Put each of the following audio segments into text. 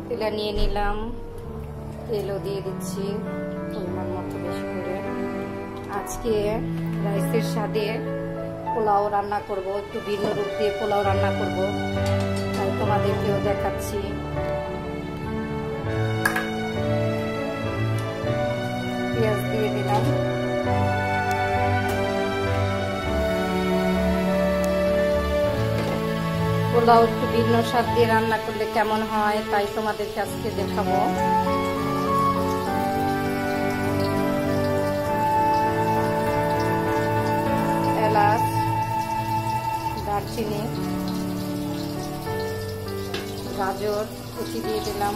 তেলা নিয়ে নিলাম, তেলও দিয়ে দিচ্ছি পরিমাণ মতো বেশি করে। আজকে রাইসের স্বাদে পোলাও রান্না করব, একটু ভিন্ন রূপ দিয়ে পোলাও রান্না করব, তাই তোমাদেরকেও দেখাচ্ছি। পেঁয়াজ দিয়ে দিলাম, পোলাও একটু ভিন্ন স্বাদ দিয়ে রান্না করলে কেমন হয় তাই তোমাদেরকে আজকে দেখাবো। এলাচ, দারচিনি, গাজর কুচি দিয়ে দিলাম,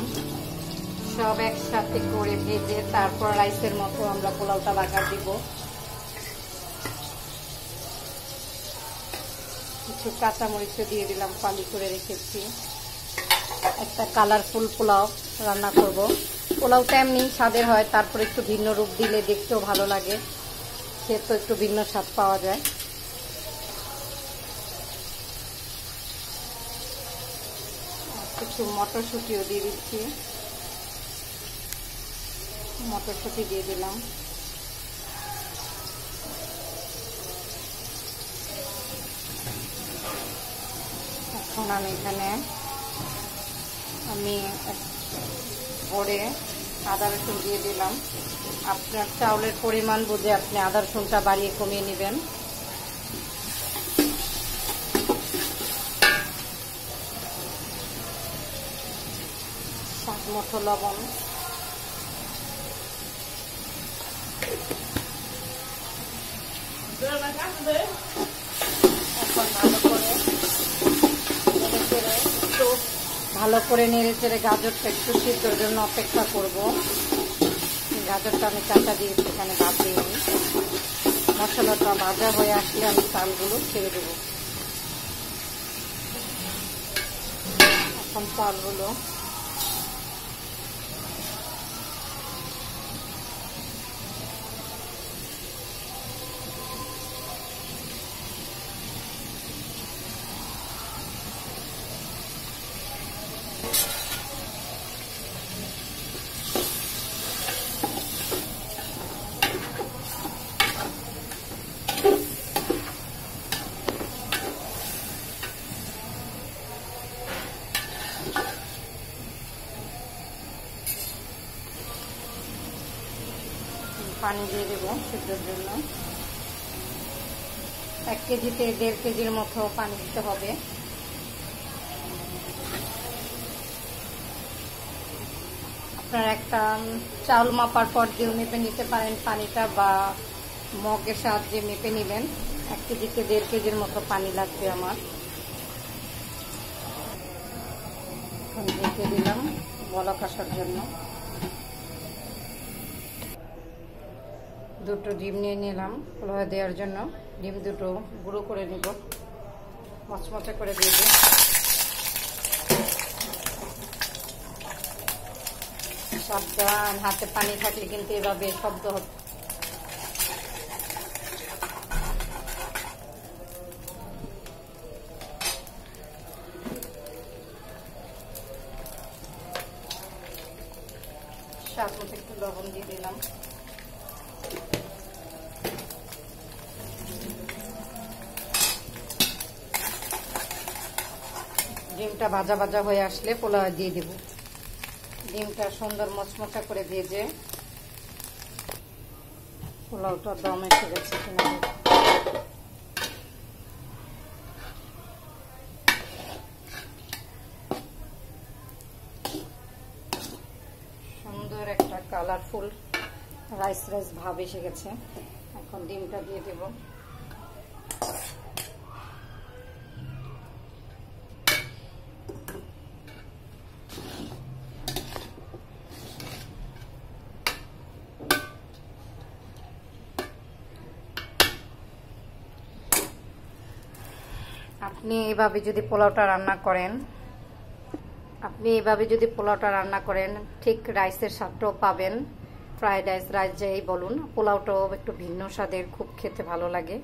সব একসাথে করে ভেজে তারপর রাইসের মতো আমরা পোলাওটা বাগার দিব। কিছু কাঁচামরিচ দিয়ে দিলাম, ফালি করে রেখেছি। একটা কালারফুল পোলাও রান্না করব। পোলাওটা এমনি স্বাদের হয়, তারপর একটু ভিন্ন রূপ দিলে দেখতেও ভালো লাগে, খেতে একটু ভিন্ন স্বাদ পাওয়া যায়। কিছু মটরশুঁটিও দিয়ে দিচ্ছি, মটরশুঁটি দিয়ে দিলাম। এখন এখানে আমি ভরে আদা রসুন দিয়ে দিলাম। আপনার চাউলের পরিমাণ বুঝে আপনি আদা রসুনটা বাড়িয়ে কমিয়ে নেবেন। স্বাদ মতো লবণ, ভালো করে নেড়ে চেড়ে গাজরটা একটু সিদ্ধর জন্য অপেক্ষা করব। গাজরটা আমি কাঁচা দিয়েছি, এখানে বাদ দিইনি। মশলাটা ভাজা হয়ে আসলে আমি চালগুলো ছেড়ে দেব। এখন চালগুলো পানি দিয়ে দেবো সিদ্ধর জন্য। 1 কেজিতে 1.5 কেজির মতো পানি দিতে হবে। আপনারা একটা চাউল মাপার পর দিয়েও মেপে নিতে পারেন পানিটা, বা মগের সাহায্যে মেপে নিলেন। 1 কেজিতে 1.5 কেজির মতো পানি লাগবে আমার। এখন ঢেকে দিলাম বলক আসার জন্য। 2টো ডিম নিয়ে নিলাম পোলাও দেওয়ার জন্য। ডিম 2টো গুঁড়ো করে নিব, মচমচে করে দিয়ে দিই। সাবধান, হাতে পানি থাকলে কিন্তু এভাবে শব্দ হবে। স্বাদ মতো একটু লবণ দিয়ে দিলাম। ডিমটা ভাজা ভাজা হয়ে আসলে পোলাও দিয়ে দেব। ডিমটা সুন্দর মচমচা করে ভেজে পোলাওটা দম এসে গেছে কিনা সুন্দর একটা কালারফুল রাইস রাইস ভাব এসে গেছে। এখন ডিমটা দিয়ে দেব। আপনি এভাবে যদি পোলাওটা রান্না করেন ঠিক রাইসের স্বাদটাও পাবেন। ফ্রাইড রাইস যাই বলুন, পোলাওটাও একটু ভিন্ন স্বাদের, খুব খেতে ভালো লাগে।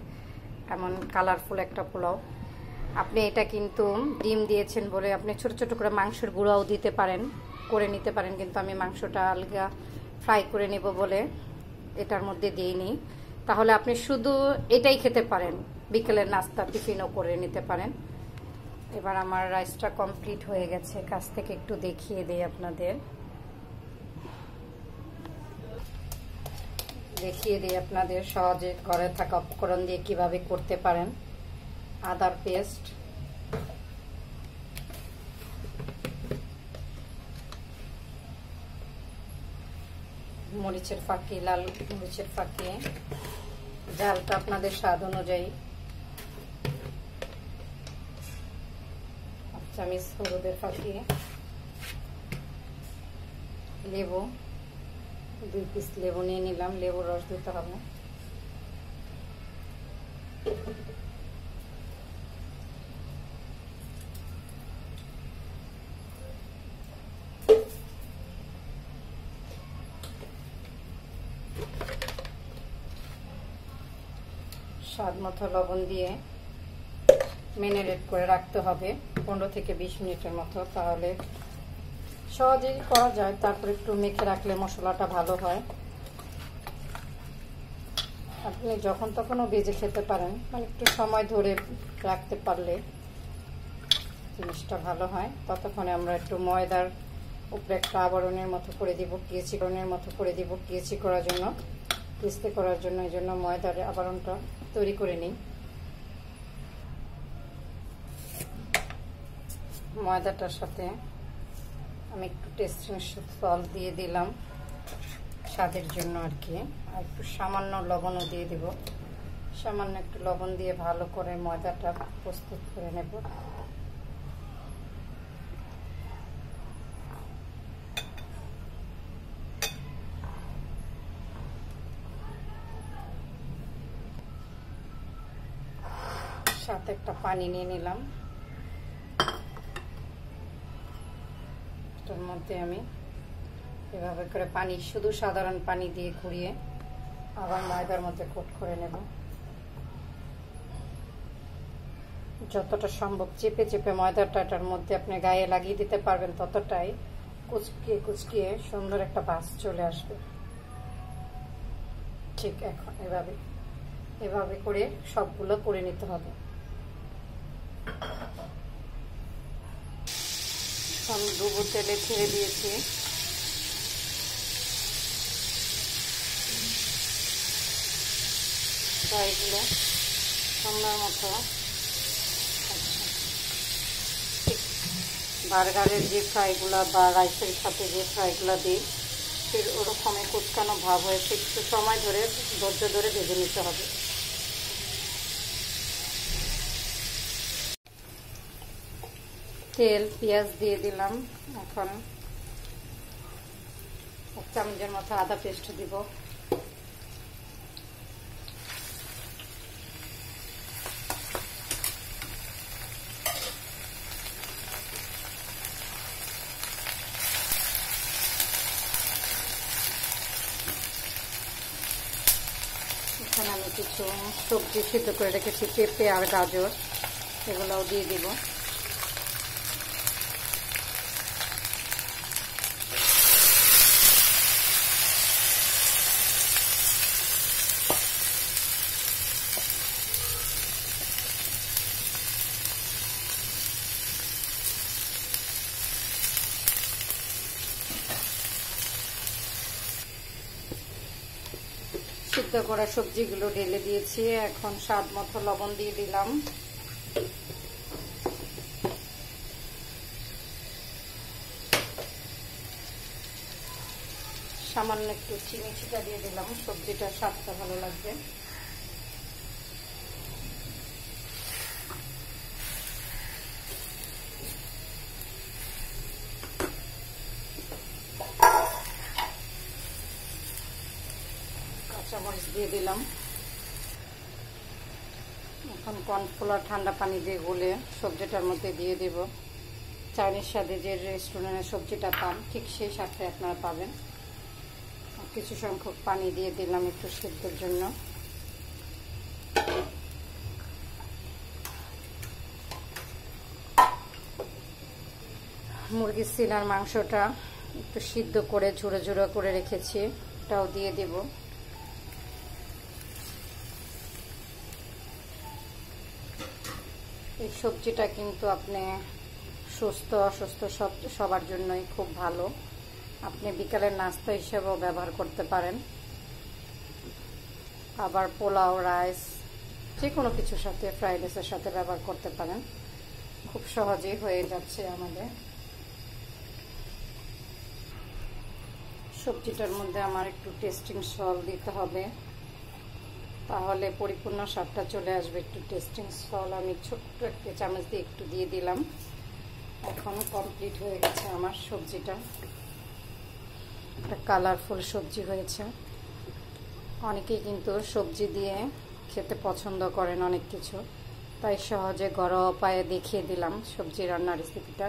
এমন কালারফুল একটা পোলাও। আপনি এটা কিন্তু ডিম দিয়েছেন বলে আপনি ছোট ছোট করে মাংসের গুঁড়াও দিতে পারেন, করে নিতে পারেন, কিন্তু আমি মাংসটা আলগা ফ্রাই করে নেব বলে এটার মধ্যে দিইনি। তাহলে আপনি শুধু এটাই খেতে পারেন, বিকেলের নাস্তা টিফিনও করে নিতে পারেন। এবার আমার রাইসটা কমপ্লিট হয়ে গেছে, কাছ থেকে একটু দেখিয়ে দিই আপনাদের। সহজে ঘরে থাকা উপকরণ দিয়ে কিভাবে করতে পারেন। আদার পেস্ট, মরিচের ফাঁকি, লাল মরিচের ফাঁকি, ঝালটা আপনাদের স্বাদ অনুযায়ী, চামচ হলুদের ফাঁকি, লেবু 2 পিস লেবু নিয়ে নিলাম, লেবুর রস দিতে হবে। স্বাদ মতো লবণ দিয়ে ম্যারিনেট করে রাখতে হবে 15 থেকে 20 মিনিটের মতো, তাহলে সহজেই করা যায়। তারপর একটু মেখে রাখলে মশলাটা ভালো হয়। আপনি যখন তখনও ভেজে খেতে পারেন, মানে একটু সময় ধরে রাখতে পারলে জিনিসটা ভালো হয়। ততক্ষণে আমরা একটু ময়দার উপরে একটা আবরণের মতো করে দিব, কেচিকরণের মতো করে দিব, কেচি করার জন্য, কিস্তি করার জন্য। এই জন্য ময়দার আবরণটা তৈরি করে নিই। ময়দাটার সাথে আমি একটু টেস্টিং সল্ট দিয়ে দিলাম স্বাদের জন্য আর কি, আর একটু সামান্য লবণও দিয়ে দিব। সামান্য একটু লবণ দিয়ে ভালো করে ময়দাটা প্রস্তুত করে নেব। সাথে একটা পানি নিয়ে নিলাম, এটার মধ্যে আমি এভাবে করে পানি, শুধু সাধারণ পানি দিয়ে ঘুরিয়ে আবার ময়দার মধ্যে কোট করে নেব। যতটা সম্ভব চেপে চেপে ময়দাটা এটার মধ্যে আপনি গায়ে লাগিয়ে দিতে পারবেন, ততটাই কুচকিয়ে কুচকিয়ে সুন্দর একটা ভাঁজ চলে আসবে। ঠিক এখন এভাবে করে সবগুলো করে নিতে হবে। আমি ডুবো তেলে ছেড়ে দিয়েছি। ফ্রাইগুলো সুন্দর মতো, বার্গারের যে ফ্রাইগুলো বা রাইসের সাথে যে ফ্রাইগুলো দিই, ফির ওরকমই কুচকানো ভাব হয়েছে। একটু সময় ধরে ধৈর্য ধরে ভেজে নিতে হবে। তেল, পেঁয়াজ দিয়ে দিলাম। এখন 1 চামচের মতো আদা পেস্ট দিব। এখানে আমি কিছু সবজি সিদ্ধ করে রেখেছি, পেঁপে আর গাজর, এগুলোও দিয়ে দিব। সিদ্ধ করা সবজিগুলো ঢেলে দিয়েছি। এখন স্বাদ মতো লবণ দিয়ে দিলাম। সামান্য একটু চিনি ছিটা দিয়ে দিলাম, সবজিটার স্বাদটা ভালো লাগবে। কাঁচামরিচ দিয়ে দিলাম। এখন কর্নফ্লাওয়ার ঠান্ডা পানি দিয়ে গুলে সবজিটার মধ্যে দিয়ে দেব। চাইনিজ স্বাদে যে রেস্টুরেন্টের সবজিটা পান, ঠিক সেই স্বাদটা আপনারা পাবেন। কিছু সংখ্যক পানি দিয়ে দিলাম একটু সিদ্ধর জন্য। মুরগির সিনার মাংসটা একটু সিদ্ধ করে ঝুড়ো ঝুড়ো করে রেখেছি, এটাও দিয়ে দেব। এই সবজিটা কিন্তু আপনি সুস্থ অসুস্থ সবার জন্যই খুব ভালো। আপনি বিকালের নাস্তা হিসেবেও ব্যবহার করতে পারেন, আবার পোলাও, রাইস, যে কোনো কিছুর সাথে, ফ্রাইড রাইসের সাথে ব্যবহার করতে পারেন। খুব সহজেই হয়ে যাচ্ছে আমাদের। সবজিটার মধ্যে আমার একটু টেস্টিং সল্ট দিতে হবে, তাহলে পরিপূর্ণ স্বাদটা চলে আসবে। একটু টেস্টিং সল্ট আমি ছোট্ট একটা চামচ দিয়ে একটু দিয়ে দিলাম। এখন কমপ্লিট হয়ে গেছে আমার সবজিটা। একটা কালারফুল সবজি হয়েছে। অনেকেই কিন্তু সবজি দিয়ে খেতে পছন্দ করেন অনেক কিছু, তাই সহজে ঘরোয়া উপায়ে দেখিয়ে দিলাম সবজি রান্নার রেসিপিটা।